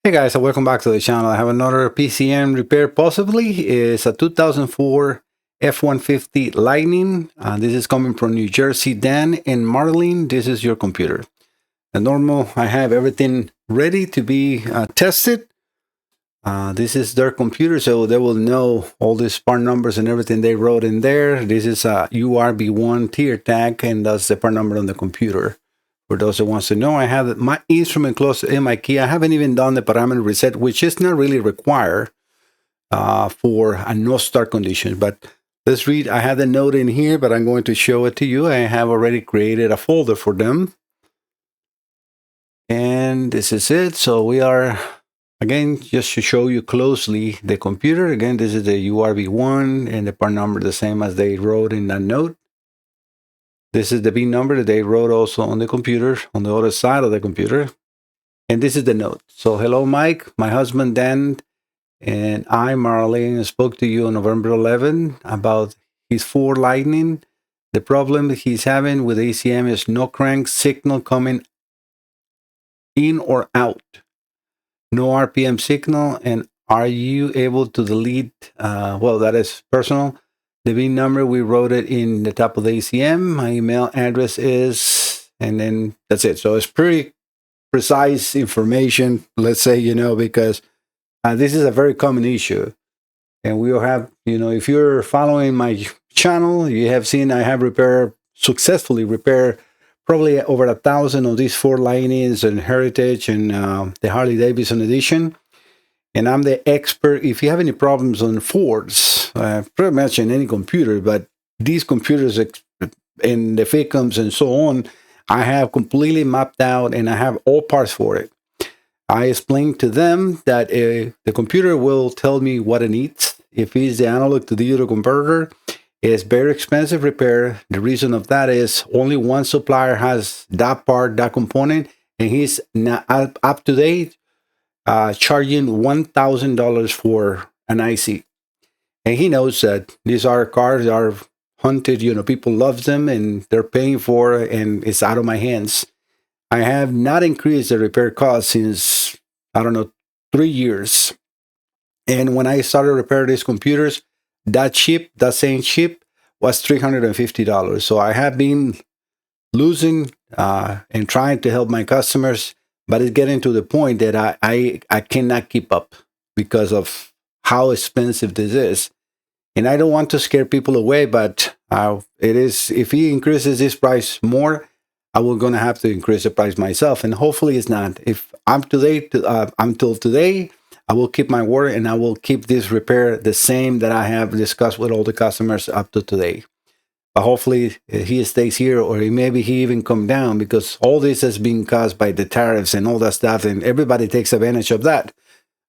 Hey guys, and welcome back to the channel. I have another PCM repair possibly. It's a 2004 F-150 Lightning. This is coming from New Jersey. Dan and Marilyn, this is your computer. The normal, I have everything ready to be tested. This is their computer, so they will know all these part numbers and everything they wrote in there. This is a URB1 tier tag, and that's the part number on the computer. For those that wants to know, I have my instrument closed in my key. I haven't even done the parameter reset, which is not really required for a no start condition. But let's read. I have the note in here, but I'm going to show it to you. I have already created a folder for them. And this is it. So we are, again, just to show you closely the computer. Again, this is the URB1 and the part number the same as they wrote in that note. This is the B number that they wrote also on the computer, on the other side of the computer. And this is the note. So, hello, Mike. My husband, Dan, and I, Marilyn, spoke to you on November 11 about his Ford Lightning. The problem he's having with ACM is no crank signal coming in or out. No RPM signal. And are you able to delete? Well, that is personal. The B number, we wrote it in the top of the ACM. My email address is, and then that's it. So it's pretty precise information, let's say, because this is a very common issue. And we'll have, if you're following my channel, you have seen I have successfully repaired probably over 1,000 of these Ford Lightnings and Heritage and the Harley Davidson edition. And I'm the expert. If you have any problems on Fords, pretty much in any computer, but these computers and the FICOMs and so on, I have completely mapped out and I have all parts for it. I explained to them that the computer will tell me what it needs. If it's the analog to digital converter, it's very expensive repair. The reason of that is only one supplier has that part, that component, and he's not up to date. Charging $1,000 for an IC. And he knows that these are cars are hunted, people love them and they're paying for it and it's out of my hands. I have not increased the repair cost since, 3 years. And when I started repairing these computers, that same chip was $350. So I have been losing and trying to help my customers. But it's getting to the point that I cannot keep up because of how expensive this is. And I don't want to scare people away, but it is, if he increases this price more, I will going to have to increase the price myself. And hopefully it's not. If I'm until today, I will keep my word and I will keep this repair the same that I have discussed with all the customers up to today. But hopefully he stays here, or maybe he even come down, because all this has been caused by the tariffs and all that stuff, and everybody takes advantage of that.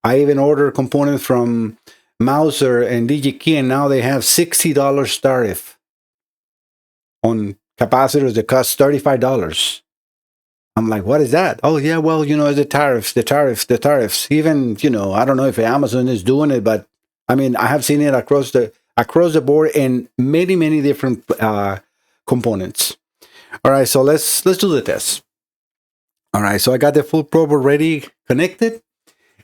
I even ordered components from Mouser and DigiKey, and now they have $60 tariff on capacitors that cost $35. I'm like, what is that? Oh yeah, well, it's the tariffs. Even, I don't know if Amazon is doing it, but I mean, I have seen it across the board in many different components. All right, so let's do the test. All right, so I got the full probe already connected,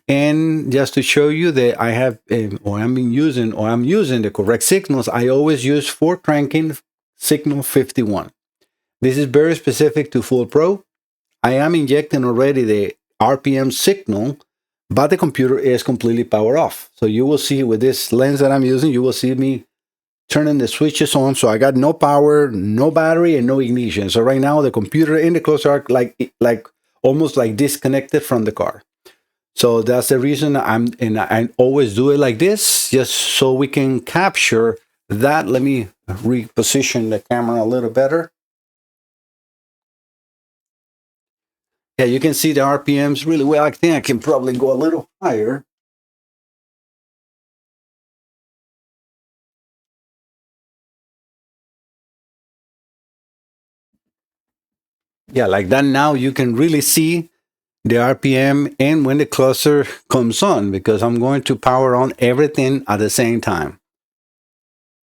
and just to show you that I have I'm using the correct signals, I always use for cranking signal 51. This is very specific to full probe. I am injecting already the RPM signal, but the computer is completely powered off. So you will see with this lens that I'm using, you will see me turning the switches on. So I got no power, no battery, and no ignition. So right now the computer and the closed are like almost like disconnected from the car. So that's the reason I always do it like this, just so we can capture that. Let me reposition the camera a little better. Yeah, you can see the RPMs really well. I think I can probably go a little higher. Yeah, like that. Now you can really see the RPM and when the cluster comes on, because I'm going to power on everything at the same time.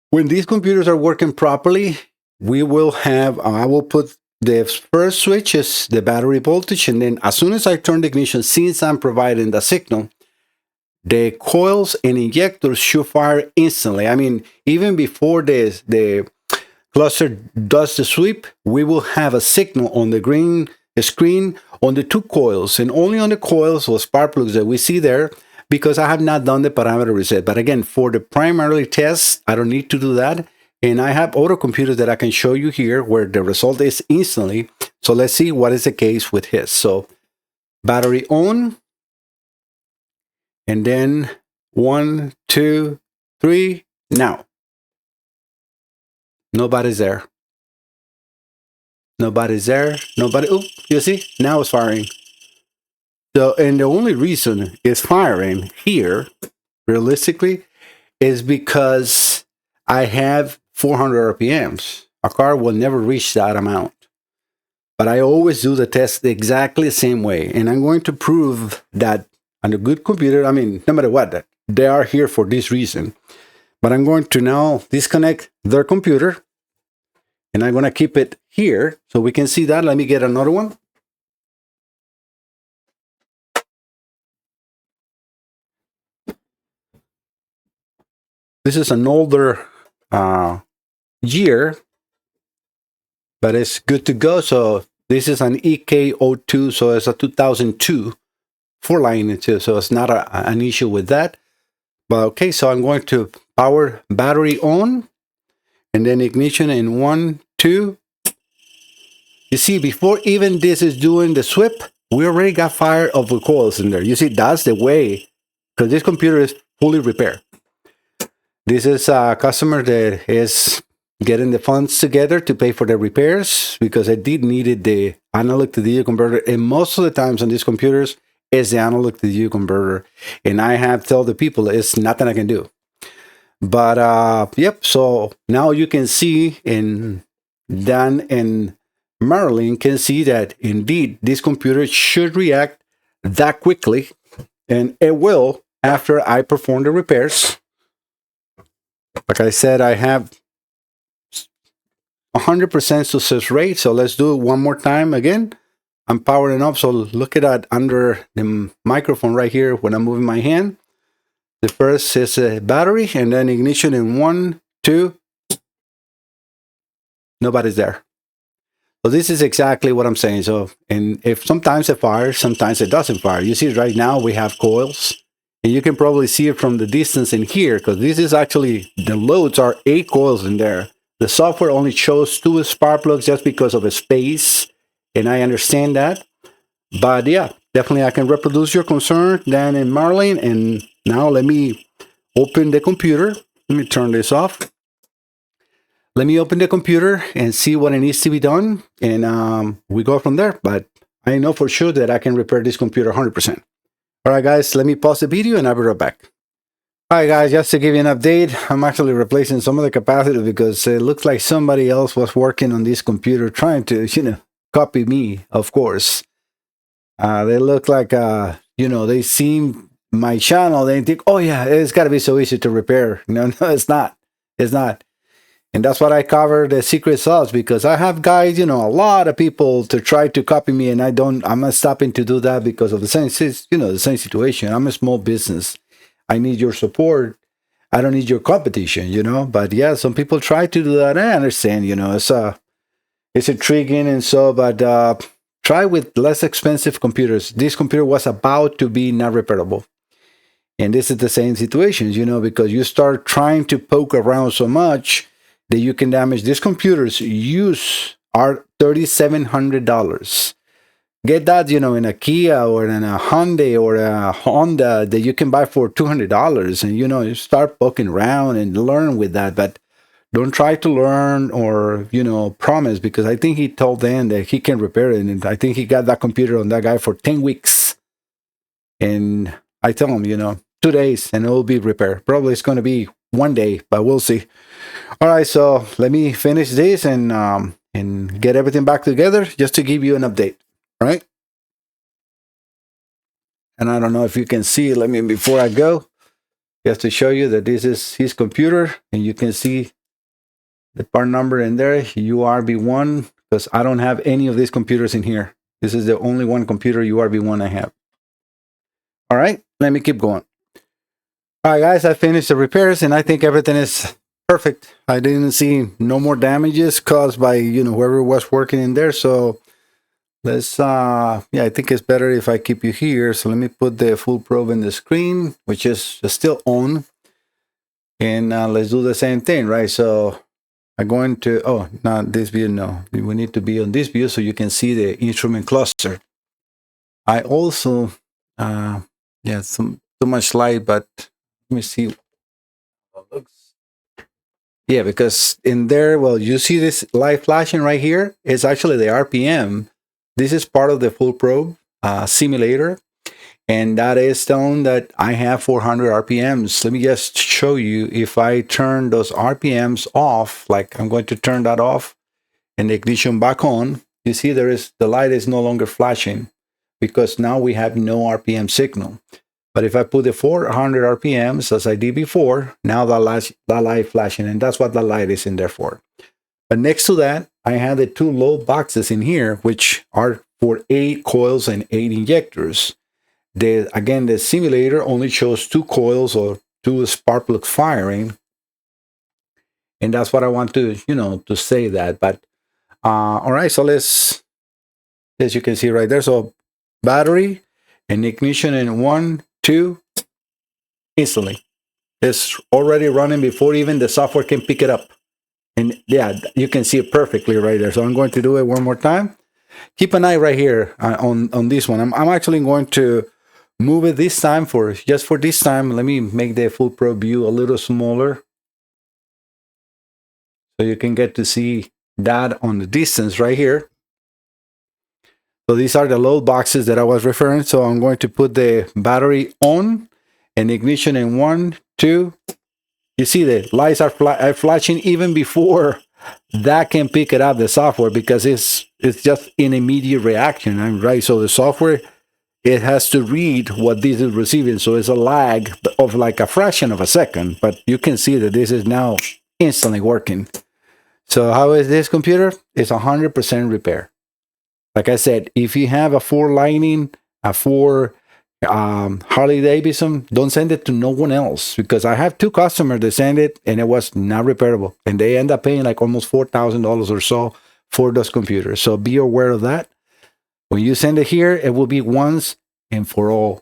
When these computers are working properly, I will put the first switch is the battery voltage, and then as soon as I turn the ignition, since I'm providing the signal, the coils and injectors should fire instantly. I mean, even before the cluster does the sweep, we will have a signal on the green screen on the two coils, and only on the coils or spark plugs that we see there, because I have not done the parameter reset. But again, for the primary test, I don't need to do that. And I have other computers that I can show you here where the result is instantly. So let's see what is the case with his. So battery on, and then 1, 2, 3, now. Nobody's there. Nobody's there. Nobody. Oh, you see? Now it's firing. So, and the only reason it's firing here, realistically, is because I have 400 RPMs. A car will never reach that amount. But I always do the test exactly the same way. And I'm going to prove that on a good computer, I mean, no matter what, they are here for this reason. But I'm going to now disconnect their computer. And I'm going to keep it here so we can see that. Let me get another one. This is an older year, but it's good to go. So this is an EK02, so it's a 2002 4-line, so it's not an issue with that. But okay, so I'm going to power battery on, and then ignition in 1, 2. You see, before even this is doing the sweep, we already got fire of the coils in there. You see, that's the way, because this computer is fully repaired. This is a customer that is getting the funds together to pay for the repairs, because I did needed the analog to digital converter, and most of the times on these computers is the analog to digital converter, and I have told the people it's nothing I can do. But yep, so now you can see, in Dan and Marilyn can see that indeed this computer should react that quickly, and it will after I perform the repairs. Like I said, I have 100% success rate. So let's do it one more time again. I'm powering up. So look at that under the microphone right here when I'm moving my hand. The first is a battery, and then ignition in 1, 2. Nobody's there. So this is exactly what I'm saying. So, and if sometimes it fires, sometimes it doesn't fire. You see right now we have coils. And you can probably see it from the distance in here, because this is actually, the loads are 8 coils in there. The software only shows 2 spark plugs just because of the space, and I understand that. But yeah, definitely I can reproduce your concern, Dan and Marilyn. And now let me open the computer. Let me turn this off. Let me open the computer and see what it needs to be done, and we go from there. But I know for sure that I can repair this computer 100%. All right, guys, let me pause the video and I'll be right back. All right, guys, just to give you an update, I'm actually replacing some of the capacitor because it looks like somebody else was working on this computer trying to, copy me, of course. They look like, they see my channel. They think, oh, yeah, it's got to be so easy to repair. No, it's not. It's not. And that's what I cover the secret sauce, because I have guys, a lot of people to try to copy me, and I'm not stopping to do that because of the same situation. I'm a small business. I need your support. I don't need your competition, but yeah, some people try to do that. I understand, it's intriguing and so, but try with less expensive computers. This computer was about to be not repairable. And this is the same situation, because you start trying to poke around so much that you can damage. These computers are $3,700. Get that, in a Kia or in a Hyundai or a Honda that you can buy for $200, and you start poking around and learn with that. But don't try to learn or promise, because I think he told Dan that he can repair it, and I think he got that computer on that guy for 10 weeks. And I tell him, 2 days and it will be repaired. Probably it's going to be 1 day, but we'll see. All right, so let me finish this and get everything back together just to give you an update. All right. And I don't know if you can see, before I go, just to show you that this is his computer, and you can see the part number in there, URB1 because I don't have any of these computers in here. This is the only one computer URB1 I have. All right, let me keep going. All right, guys, I finished the repairs, and I think everything is perfect. I didn't see no more damages caused by, whoever was working in there. So let's, yeah, I think it's better if I keep you here. So let me put the full probe in the screen, which is still on. And let's do the same thing, right? So I'm going to, oh, not this view, no. We need to be on this view so you can see the instrument cluster. I also, yeah, too much light, but let me see how it looks. Yeah, because in there, well, you see this light flashing right here? It's actually the RPM. This is part of the full probe simulator. And that is telling that I have 400 RPMs. Let me just show you if I turn those RPMs off, like I'm going to turn that off and the ignition back on. You see the light is no longer flashing because now we have no RPM signal. But if I put the 400 RPMs as I did before, now that light flashing, and that's what the light is in there for. But next to that, I have the two load boxes in here, which are for 8 coils and 8 injectors. Again, the simulator only shows 2 coils or 2 spark plugs firing. And that's what I want to, to say that. But, all right, so let's, as you can see right there, so battery and ignition in 1, 2, instantly. It's already running before even the software can pick it up. And yeah, you can see it perfectly right there. So I'm going to do it one more time. Keep an eye right here on this one. I'm actually going to move it this time just for this time. Let me make the full probe view a little smaller so you can get to see that on the distance right here. So these are the load boxes that I was referring. So I'm going to put the battery on and ignition in 1, 2. You see the lights are flashing even before that can pick it up, the software, because it's just an immediate reaction, right? So the software, it has to read what this is receiving. So it's a lag of like a fraction of a second, but you can see that this is now instantly working. So how is this computer? It's 100% repair. Like I said, if you have a 4 Lightning, a 4 Harley Davidson, don't send it to no one else, because I have 2 customers that send it and it was not repairable, and they end up paying like almost $4,000 or so for those computers. So be aware of that. When you send it here, it will be once and for all.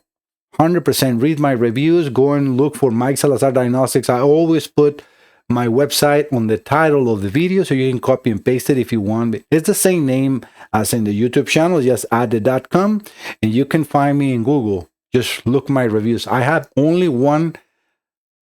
100% read my reviews. Go and look for Mike Salazar Diagnostics. I always put my website on the title of the video, so you can copy and paste it if you want. It's the same name as in the YouTube channel. Just add the .com, and you can find me in Google. Just look my reviews. I have only one,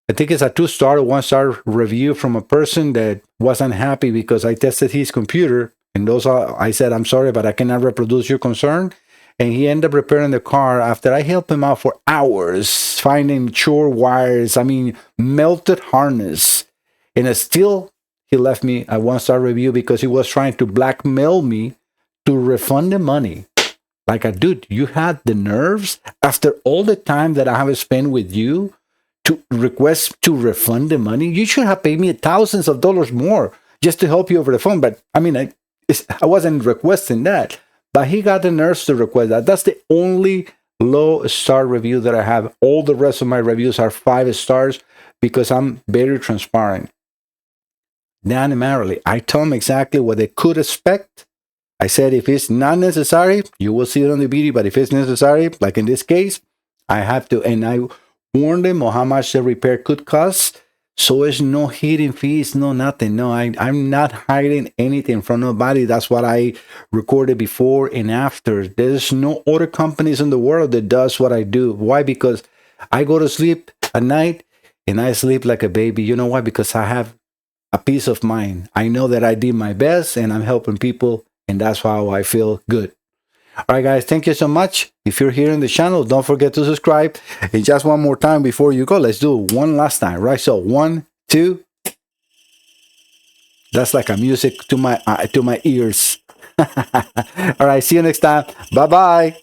I think it's a 2-star or 1-star review from a person that wasn't happy because I tested his computer, and I said, I'm sorry, but I cannot reproduce your concern. And he ended up repairing the car after I helped him out for hours, finding short wires, melted harness. And still, he left me a 1-star review because he was trying to blackmail me to refund the money. Like, dude, you had the nerves after all the time that I have spent with you to request to refund the money? You should have paid me thousands of dollars more just to help you over the phone. But I wasn't requesting that. But he got the nerves to request that. That's the only low-star review that I have. All the rest of my reviews are 5 stars because I'm very transparent. Dan and Marilyn, I tell them exactly what they could expect. I said, if it's not necessary, you will see it on the video. But if it's necessary, like in this case, I have to. And I warned them on how much the repair could cost. So it's no hidden fees, no nothing. No, I'm not hiding anything from nobody. That's what I recorded before and after. There's no other companies in the world that does what I do. Why? Because I go to sleep at night and I sleep like a baby. You know why? Because I have a peace of mind. I know that I did my best and I'm helping people, and that's how I feel good. All right, guys, thank you so much. If you're here in the channel, don't forget to subscribe. And just one more time before you go, let's do it one last time, right? So 1, 2. That's like a music to my ears. All right, see you next time. Bye-bye.